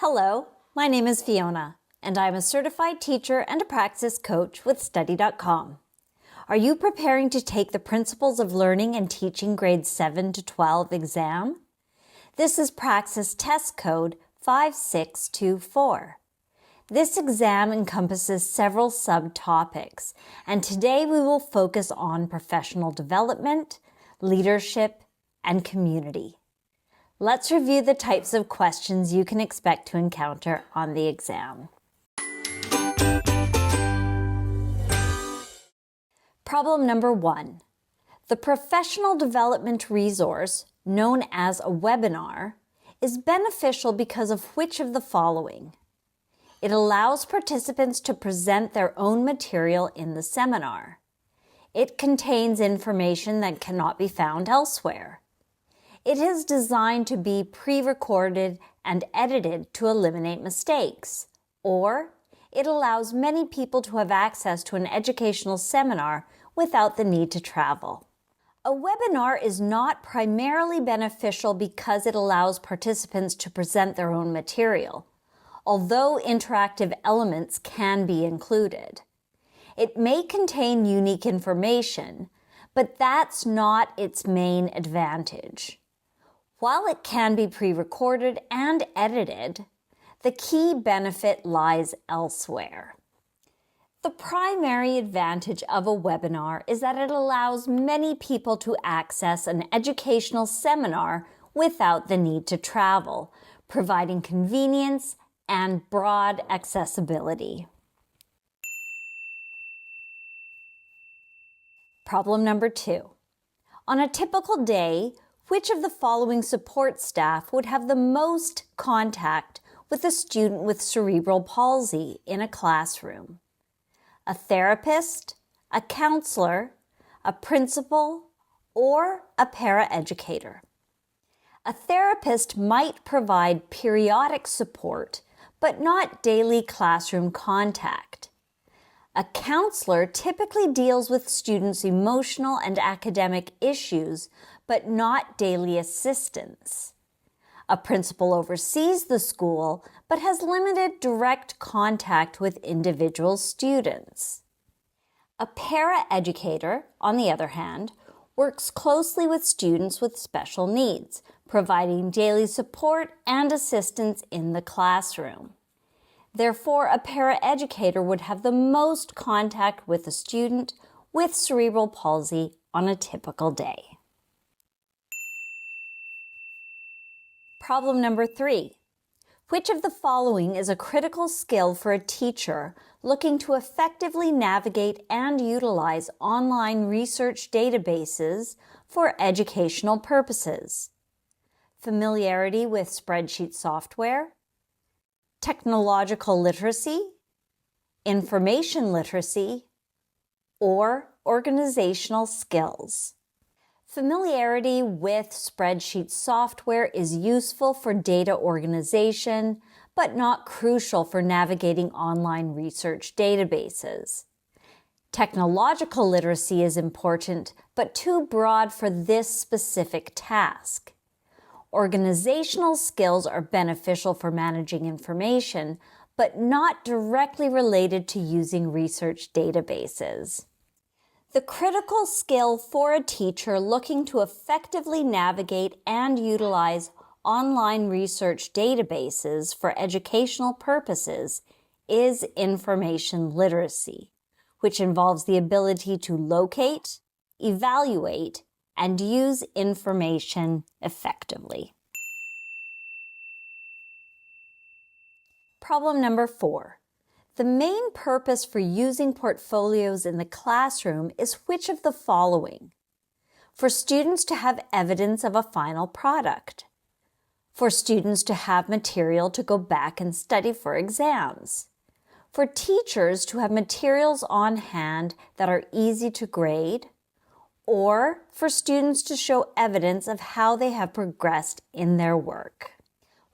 Hello, my name is Fiona, and I'm a certified teacher and a Praxis coach with Study.com. Are you preparing to take the Principles of Learning and Teaching Grades 7 to 12 exam? This is Praxis Test Code 5624. This exam encompasses several subtopics, and today we will focus on professional development, leadership, and community. Let's review the types of questions you can expect to encounter on the exam. Problem number 1. The professional development resource, known as a webinar, is beneficial because of which of the following? It allows participants to present their own material in the seminar. It contains information that cannot be found elsewhere. It is designed to be pre-recorded and edited to eliminate mistakes, or it allows many people to have access to an educational seminar without the need to travel. A webinar is not primarily beneficial because it allows participants to present their own material, although interactive elements can be included. It may contain unique information, but that's not its main advantage. While it can be pre-recorded and edited, the key benefit lies elsewhere. The primary advantage of a webinar is that it allows many people to access an educational seminar without the need to travel, providing convenience and broad accessibility. Problem number 2. On a typical day, which of the following support staff would have the most contact with a student with cerebral palsy in a classroom? A therapist, a counselor, a principal, or a paraeducator? A therapist might provide periodic support, but not daily classroom contact. A counselor typically deals with students' emotional and academic issues, but not daily assistance. A principal oversees the school, but has limited direct contact with individual students. A paraeducator, on the other hand, works closely with students with special needs, providing daily support and assistance in the classroom. Therefore, a paraeducator would have the most contact with a student with cerebral palsy on a typical day. Problem number 3. Which of the following is a critical skill for a teacher looking to effectively navigate and utilize online research databases for educational purposes? Familiarity with spreadsheet software, technological literacy, information literacy, or organizational skills? Familiarity with spreadsheet software is useful for data organization, but not crucial for navigating online research databases. Technological literacy is important, but too broad for this specific task. Organizational skills are beneficial for managing information, but not directly related to using research databases. The critical skill for a teacher looking to effectively navigate and utilize online research databases for educational purposes is information literacy, which involves the ability to locate, evaluate, and use information effectively. Problem number 4. The main purpose for using portfolios in the classroom is which of the following? For students to have evidence of a final product. For students to have material to go back and study for exams. For teachers to have materials on hand that are easy to grade. Or for students to show evidence of how they have progressed in their work.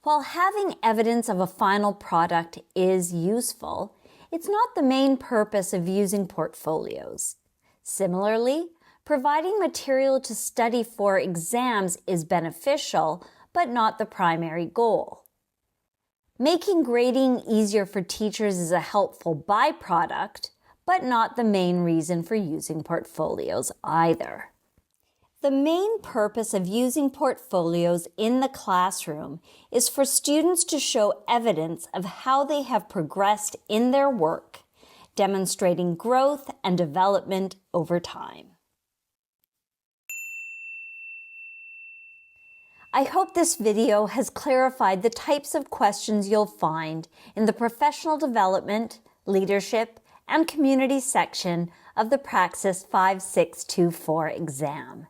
While having evidence of a final product is useful, it's not the main purpose of using portfolios. Similarly, providing material to study for exams is beneficial, but not the primary goal. Making grading easier for teachers is a helpful byproduct, but not the main reason for using portfolios either. The main purpose of using portfolios in the classroom is for students to show evidence of how they have progressed in their work, demonstrating growth and development over time. I hope this video has clarified the types of questions you'll find in the Professional Development, Leadership, and Community section of the Praxis 5624 exam.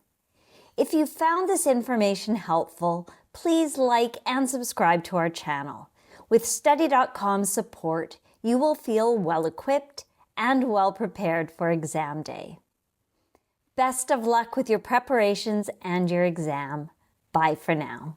If you found this information helpful, please like and subscribe to our channel. With Study.com's support, you will feel well-equipped and well-prepared for exam day. Best of luck with your preparations and your exam. Bye for now.